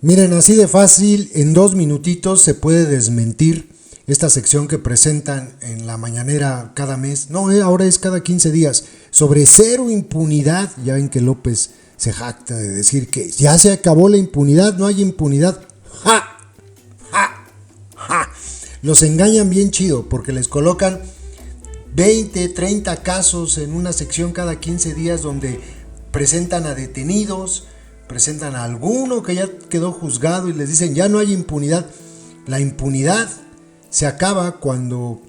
Miren, así de fácil, en 2 minutitos se puede desmentir esta sección que presentan en la mañanera cada mes. No, ahora es cada 15 días. Sobre cero impunidad. Ya ven que López se jacta de decir que ya se acabó la impunidad, no hay impunidad. ¡Ja! ¡Ja! ¡Ja! Los engañan bien chido porque les colocan 20, 30 casos en una sección cada 15 días donde presentan a detenidos, presentan a alguno que ya quedó juzgado y les dicen ya no hay impunidad. La impunidad se acaba cuando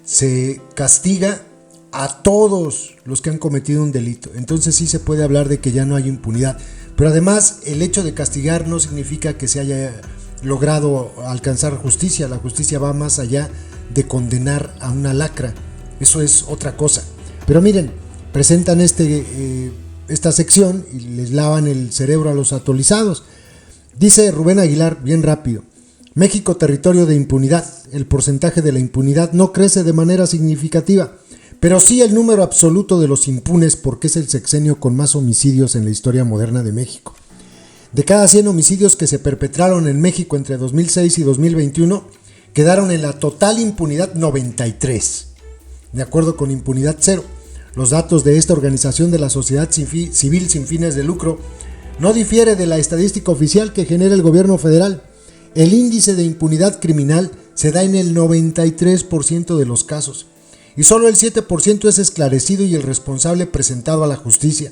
se castiga a todos los que han cometido un delito. Entonces sí se puede hablar de que ya no hay impunidad. Pero además el hecho de castigar no significa que se haya logrado alcanzar justicia. La justicia va más allá de condenar a una lacra. Eso es otra cosa. Pero miren, presentan esta sección y les lavan el cerebro a los atolizados. Dice Rubén Aguilar, bien rápido: México, territorio de impunidad. El porcentaje de la impunidad no crece de manera significativa, pero sí el número absoluto de los impunes, porque es el sexenio con más homicidios en la historia moderna de México. De cada 100 homicidios que se perpetraron en México entre 2006 y 2021, quedaron en la total impunidad 93, de acuerdo con Impunidad Cero. Los datos de esta organización de la sociedad civil sin fines de lucro no difiere de la estadística oficial que genera el gobierno federal. El índice de impunidad criminal se da en el 93% de los casos y solo el 7% es esclarecido y el responsable presentado a la justicia.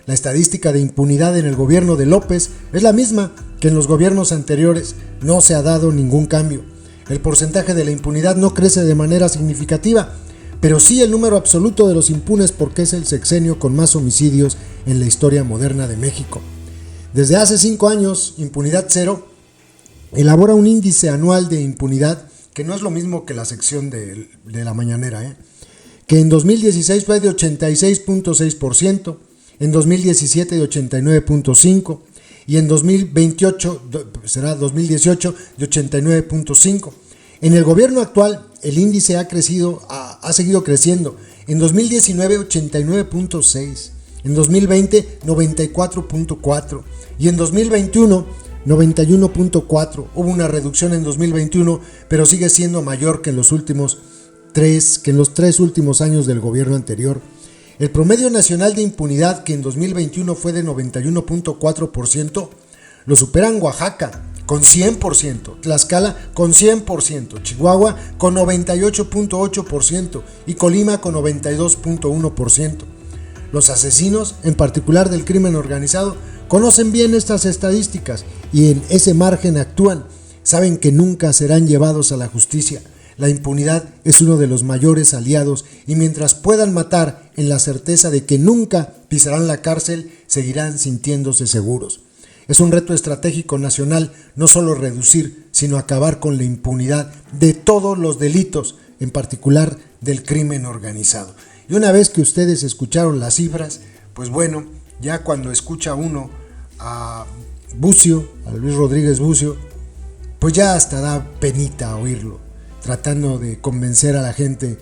La estadística de impunidad en el gobierno de López es la misma que en los gobiernos anteriores. No se ha dado ningún cambio. El porcentaje de la impunidad no crece de manera significativa, pero sí el número absoluto de los impunes, porque es el sexenio con más homicidios en la historia moderna de México. Desde hace 5 años, Impunidad Cero elabora un índice anual de impunidad, que no es lo mismo que la sección de la mañanera, que en 2016 fue de 86.6%, en 2017 de 89.5% y en 2018 de 89.5%. En el gobierno actual, el índice ha seguido creciendo. En 2019, 89.6%, en 2020, 94.4% y en 2021, 91.4%. Hubo una reducción en 2021, pero sigue siendo mayor que en los tres últimos años del gobierno anterior. El promedio nacional de impunidad, que en 2021 fue de 91.4%, lo superan Oaxaca con 100%, Tlaxcala con 100%, Chihuahua con 98.8% y Colima con 92.1%. Los asesinos, en particular del crimen organizado, conocen bien estas estadísticas y en ese margen actúan. Saben que nunca serán llevados a la justicia. La impunidad es uno de los mayores aliados y mientras puedan matar en la certeza de que nunca pisarán la cárcel, seguirán sintiéndose seguros. Es un reto estratégico nacional no solo reducir, sino acabar con la impunidad de todos los delitos, en particular del crimen organizado. Y una vez que ustedes escucharon las cifras, pues bueno, ya cuando escucha uno a Bucio, a Luis Rodríguez Bucio, pues ya hasta da penita oírlo, tratando de convencer a la gente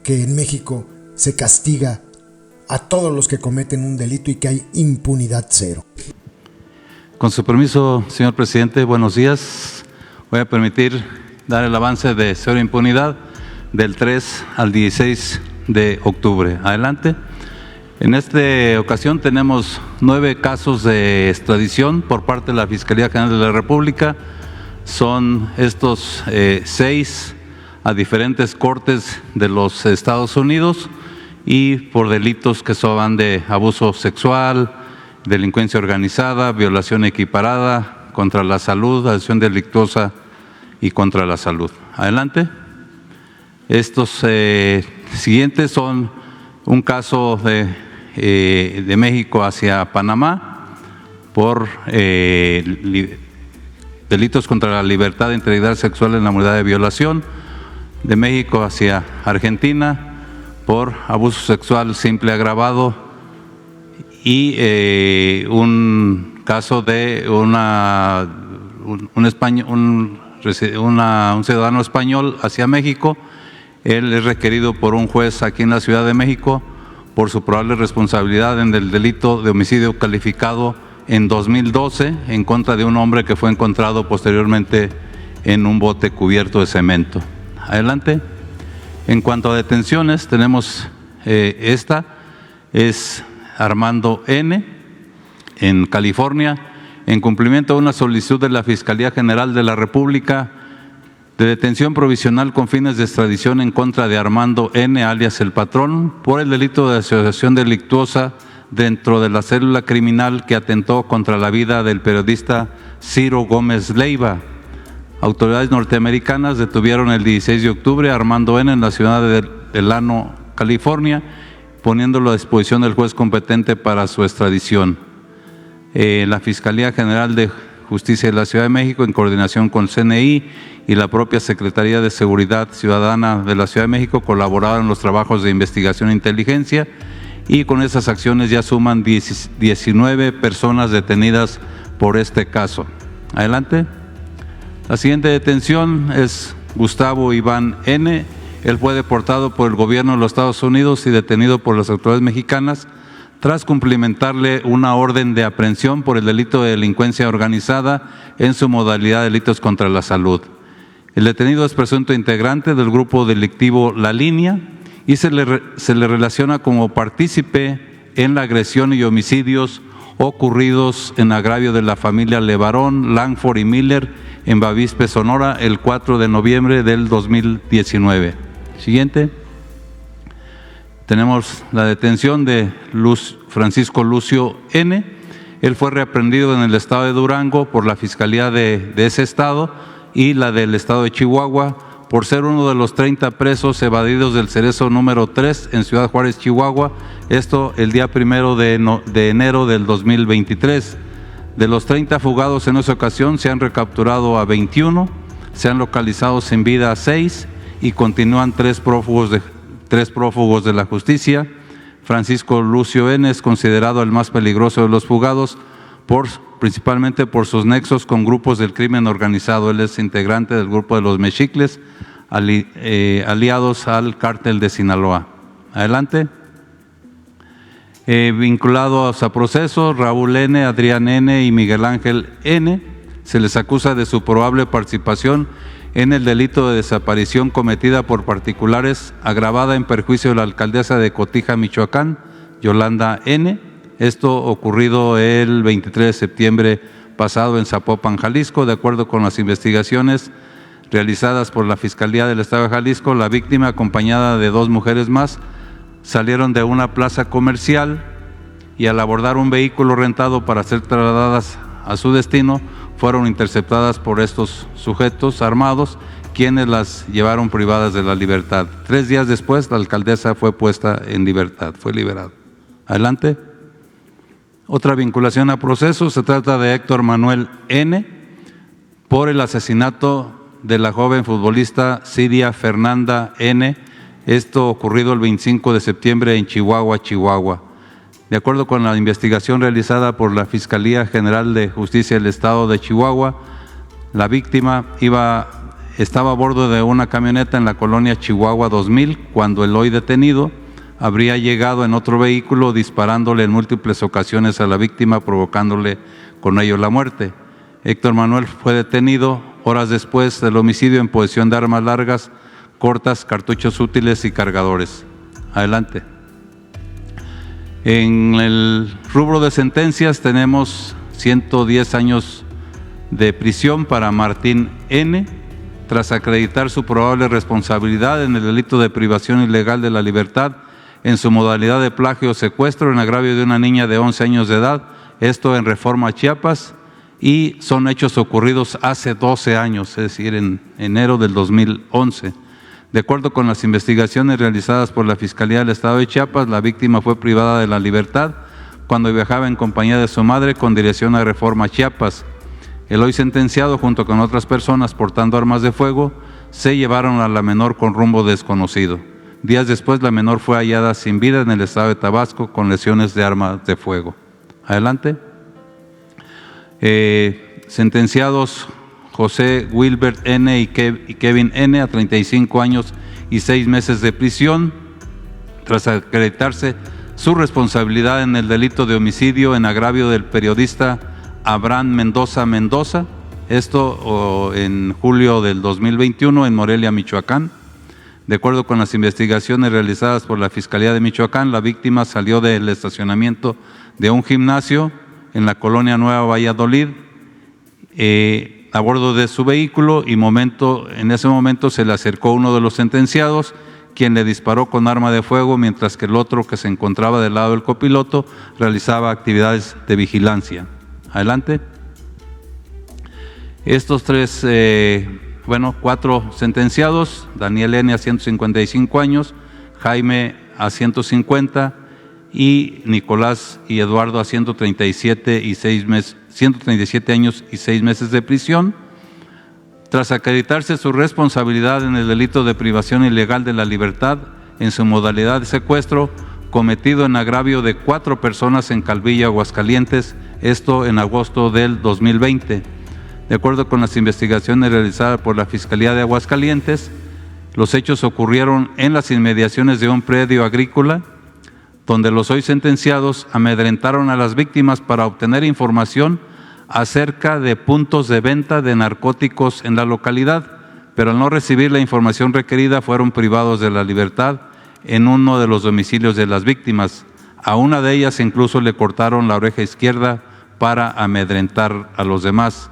que en México se castiga a todos los que cometen un delito y que hay impunidad cero. Con su permiso, señor presidente, buenos días. Voy a permitir dar el avance de cero impunidad del 3 al 16 de octubre. Adelante. En esta ocasión tenemos 9 casos de extradición por parte de la Fiscalía General de la República. Son estos 6 a diferentes cortes de los Estados Unidos y por delitos que son de abuso sexual, delincuencia organizada, violación equiparada, contra la salud, acción delictuosa y contra la salud. Adelante. Estos siguientes son un caso de México hacia Panamá por delitos contra la libertad e integridad sexual en la modalidad de violación, de México hacia Argentina por abuso sexual simple agravado y un caso de un ciudadano español hacia México. Él es requerido por un juez aquí en la Ciudad de México por su probable responsabilidad en el delito de homicidio calificado en 2012 en contra de un hombre que fue encontrado posteriormente en un bote cubierto de cemento. Adelante. En cuanto a detenciones, tenemos esta es Armando N. en California, en cumplimiento de una solicitud de la Fiscalía General de la República de detención provisional con fines de extradición en contra de Armando N., alias El Patrón, por el delito de asociación delictuosa dentro de la célula criminal que atentó contra la vida del periodista Ciro Gómez Leiva. Autoridades norteamericanas detuvieron el 16 de octubre a Armando N. en la ciudad de Delano, California, poniéndolo a disposición del juez competente para su extradición. La Fiscalía General de Justicia de la Ciudad de México, en coordinación con CNI y la propia Secretaría de Seguridad Ciudadana de la Ciudad de México, colaboraron en los trabajos de investigación e inteligencia, y con esas acciones ya suman 19 personas detenidas por este caso. Adelante. La siguiente detención es Gustavo Iván N. Él fue deportado por el gobierno de los Estados Unidos y detenido por las autoridades mexicanas tras cumplimentarle una orden de aprehensión por el delito de delincuencia organizada en su modalidad de delitos contra la salud. El detenido es presunto integrante del grupo delictivo La Línea y se le relaciona como partícipe en la agresión y homicidios ocurridos en agravio de la familia Levarón, Langford y Miller en Bavispe, Sonora, el 4 de noviembre del 2019. Siguiente. Tenemos la detención de Francisco Lucio N. Él fue reaprendido en el estado de Durango por la Fiscalía de ese estado y la del estado de Chihuahua por ser uno de los 30 presos evadidos del Cerezo número 3 en Ciudad Juárez, Chihuahua, esto el día 1 de enero del 2023. De los 30 fugados en esa ocasión se han recapturado a 21, se han localizado sin vida a 6 y continúan tres prófugos de la justicia. Francisco Lucio N. es considerado el más peligroso de los fugados, principalmente por sus nexos con grupos del crimen organizado. Él es integrante del grupo de los Mexicles, aliados al cártel de Sinaloa. Adelante. Vinculados a proceso, Raúl N., Adrián N. y Miguel Ángel N. se les acusa de su probable participación en el delito de desaparición cometida por particulares agravada en perjuicio de la alcaldesa de Cotija, Michoacán, Yolanda N. Esto ocurrido el 23 de septiembre pasado en Zapopan, Jalisco. De acuerdo con las investigaciones realizadas por la Fiscalía del Estado de Jalisco, la víctima, acompañada de 2 mujeres más, salieron de una plaza comercial y al abordar un vehículo rentado para ser trasladadas a su destino, fueron interceptadas por estos sujetos armados, quienes las llevaron privadas de la libertad. 3 días después, la alcaldesa fue puesta en libertad, fue liberada. Adelante. Otra vinculación a proceso, se trata de Héctor Manuel N. por el asesinato de la joven futbolista Siria Fernanda N., esto ocurrido el 25 de septiembre en Chihuahua, Chihuahua. De acuerdo con la investigación realizada por la Fiscalía General de Justicia del Estado de Chihuahua, la víctima estaba a bordo de una camioneta en la colonia Chihuahua 2000 cuando el hoy detenido habría llegado en otro vehículo disparándole en múltiples ocasiones a la víctima, provocándole con ello la muerte. Héctor Manuel fue detenido horas después del homicidio en posesión de armas largas, cortas, cartuchos útiles y cargadores. Adelante. En el rubro de sentencias tenemos 110 años de prisión para Martín N., tras acreditar su probable responsabilidad en el delito de privación ilegal de la libertad en su modalidad de plagio o secuestro en agravio de una niña de 11 años de edad, esto en Reforma, Chiapas, y son hechos ocurridos hace 12 años, es decir, en enero del 2011. De acuerdo con las investigaciones realizadas por la Fiscalía del Estado de Chiapas, la víctima fue privada de la libertad cuando viajaba en compañía de su madre con dirección a Reforma, Chiapas. El hoy sentenciado, junto con otras personas portando armas de fuego, se llevaron a la menor con rumbo desconocido. Días después, la menor fue hallada sin vida en el estado de Tabasco con lesiones de armas de fuego. Adelante. Sentenciados José Wilbert N. y Kevin N. a 35 años y 6 meses de prisión, tras acreditarse su responsabilidad en el delito de homicidio en agravio del periodista Abraham Mendoza, esto en julio del 2021 en Morelia, Michoacán. De acuerdo con las investigaciones realizadas por la Fiscalía de Michoacán, la víctima salió del estacionamiento de un gimnasio en la colonia Nueva Valladolid a bordo de su vehículo y en ese momento se le acercó uno de los sentenciados, quien le disparó con arma de fuego, mientras que el otro, que se encontraba del lado del copiloto, realizaba actividades de vigilancia. Adelante. Estos cuatro sentenciados: Daniel N. a 155 años, Jaime a 150 y Nicolás y Eduardo a 137 años y 6 meses de prisión. Tras acreditarse su responsabilidad en el delito de privación ilegal de la libertad en su modalidad de secuestro, cometido en agravio de 4 personas en Calvillo, Aguascalientes, esto en agosto del 2020. De acuerdo con las investigaciones realizadas por la Fiscalía de Aguascalientes, los hechos ocurrieron en las inmediaciones de un predio agrícola, donde los hoy sentenciados amedrentaron a las víctimas para obtener información acerca de puntos de venta de narcóticos en la localidad, pero al no recibir la información requerida fueron privados de la libertad en uno de los domicilios de las víctimas. A una de ellas incluso le cortaron la oreja izquierda para amedrentar a los demás.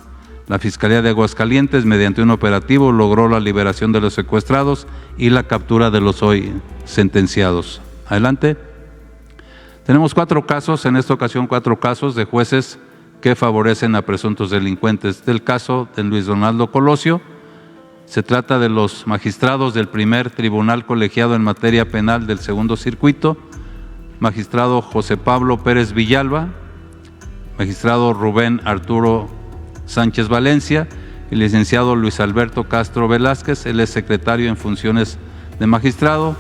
La Fiscalía de Aguascalientes, mediante un operativo, logró la liberación de los secuestrados y la captura de los hoy sentenciados. Adelante. Tenemos 4 casos, en esta ocasión 4 casos de jueces que favorecen a presuntos delincuentes. Del caso de Luis Donaldo Colosio, se trata de los magistrados del primer tribunal colegiado en materia penal del segundo circuito, magistrado José Pablo Pérez Villalba, magistrado Rubén Arturo Sánchez Valencia y licenciado Luis Alberto Castro Velázquez. Él es secretario en funciones de magistrado.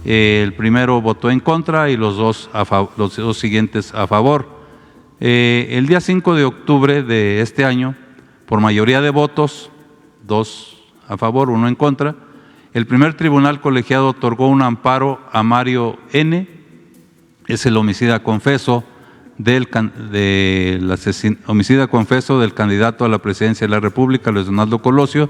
El primero votó en contra y los dos siguientes a favor. El día 5 de octubre de este año, por mayoría de votos, 2 a favor, 1 en contra, el primer tribunal colegiado otorgó un amparo a Mario N., es el homicida confeso del candidato a la presidencia de la República, Luis Donaldo Colosio,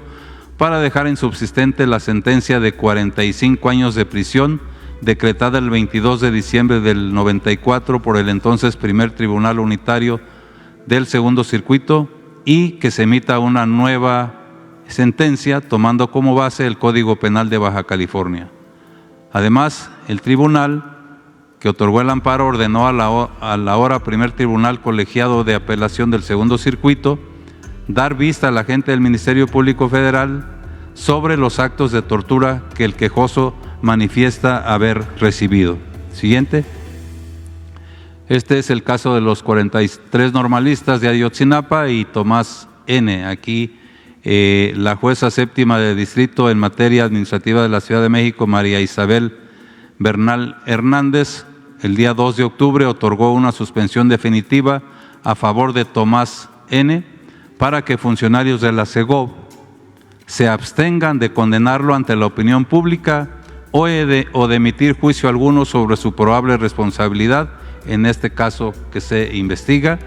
para dejar insubsistente la sentencia de 45 años de prisión decretada el 22 de diciembre del 94 por el entonces primer tribunal unitario del segundo circuito, y que se emita una nueva sentencia tomando como base el Código Penal de Baja California. Además, el tribunal que otorgó el amparo ordenó a la ahora primer tribunal colegiado de apelación del segundo circuito dar vista al agente del Ministerio Público Federal sobre los actos de tortura que el quejoso manifiesta haber recibido. Siguiente. Este es el caso de los 43 normalistas de Ayotzinapa y Tomás N. Aquí la jueza séptima de distrito en materia administrativa de la Ciudad de México, María Isabel Bernal Hernández, el día 2 de octubre otorgó una suspensión definitiva a favor de Tomás N. para que funcionarios de la Segov se abstengan de condenarlo ante la opinión pública o de emitir juicio alguno sobre su probable responsabilidad en este caso que se investiga,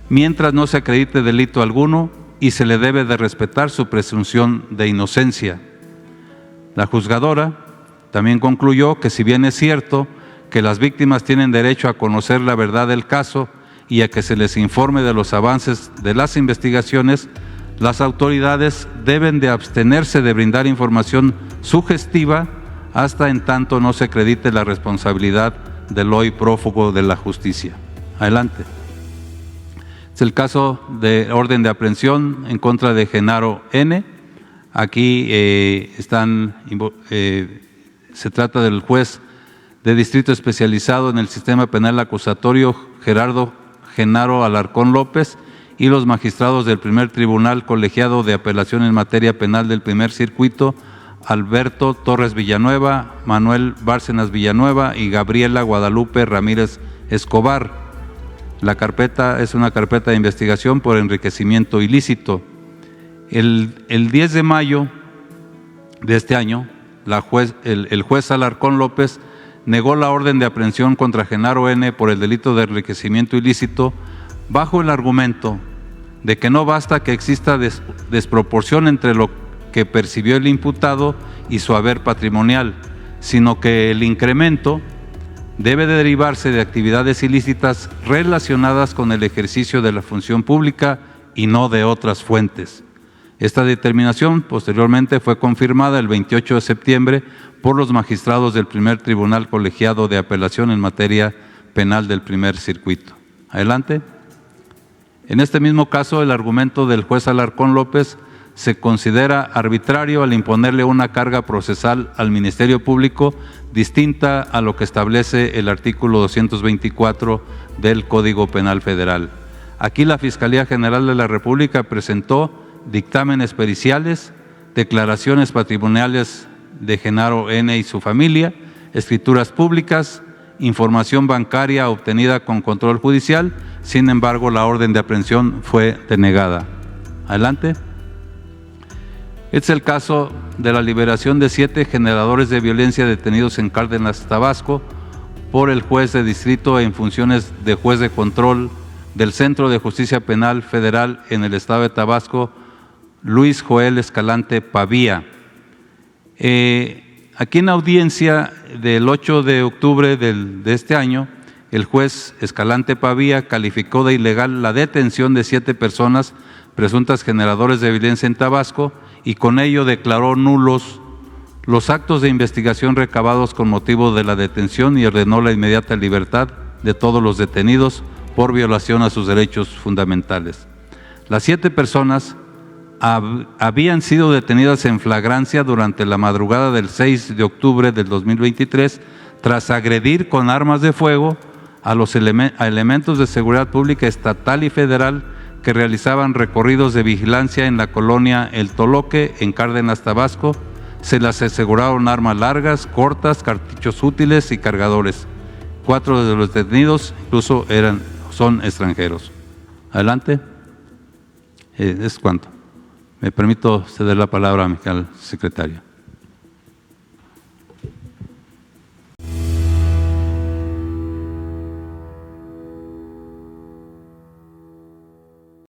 mientras no se acredite delito alguno, y se le debe de respetar su presunción de inocencia. La juzgadora también concluyó que si bien es cierto que las víctimas tienen derecho a conocer la verdad del caso y a que se les informe de los avances de las investigaciones, las autoridades deben de abstenerse de brindar información sugestiva hasta en tanto no se acredite la responsabilidad del hoy prófugo de la justicia. Adelante. Es el caso de orden de aprehensión en contra de Genaro N. Aquí se trata del juez de distrito especializado en el sistema penal acusatorio Genaro Alarcón López y los magistrados del primer tribunal colegiado de apelación en materia penal del primer circuito, Alberto Torres Villanueva, Manuel Bárcenas Villanueva y Gabriela Guadalupe Ramírez Escobar. La carpeta es una carpeta de investigación por enriquecimiento ilícito. El 10 de mayo de este año, el juez Alarcón López negó la orden de aprehensión contra Genaro N. por el delito de enriquecimiento ilícito bajo el argumento de que no basta que exista desproporción entre lo que percibió el imputado y su haber patrimonial, sino que el incremento debe de derivarse de actividades ilícitas relacionadas con el ejercicio de la función pública y no de otras fuentes. Esta determinación posteriormente fue confirmada el 28 de septiembre por los magistrados del primer Tribunal Colegiado de Apelación en materia penal del primer circuito. Adelante. En este mismo caso, el argumento del juez Alarcón López se considera arbitrario al imponerle una carga procesal al Ministerio Público distinta a lo que establece el artículo 224 del Código Penal Federal. Aquí la Fiscalía General de la República presentó dictámenes periciales, declaraciones patrimoniales de Genaro N. y su familia, escrituras públicas, información bancaria obtenida con control judicial. Sin embargo, la orden de aprehensión fue denegada. Adelante. Este es el caso de la liberación de 7 generadores de violencia detenidos en Cárdenas, Tabasco, por el juez de distrito en funciones de juez de control del Centro de Justicia Penal Federal en el estado de Tabasco, Luis Joel Escalante Pavía. Aquí en audiencia del 8 de octubre de este año, el juez Escalante Pavía calificó de ilegal la detención de 7 personas presuntas generadores de violencia en Tabasco y con ello declaró nulos los actos de investigación recabados con motivo de la detención y ordenó la inmediata libertad de todos los detenidos por violación a sus derechos fundamentales. Las 7 personas habían sido detenidas en flagrancia durante la madrugada del 6 de octubre del 2023 tras agredir con armas de fuego a elementos de seguridad pública estatal y federal que realizaban recorridos de vigilancia en la colonia El Toloque, en Cárdenas, Tabasco. Se les aseguraron armas largas, cortas, cartuchos útiles y cargadores. 4 de los detenidos incluso son extranjeros. Adelante. ¿Es cuánto? Me permito ceder la palabra a mi secretario.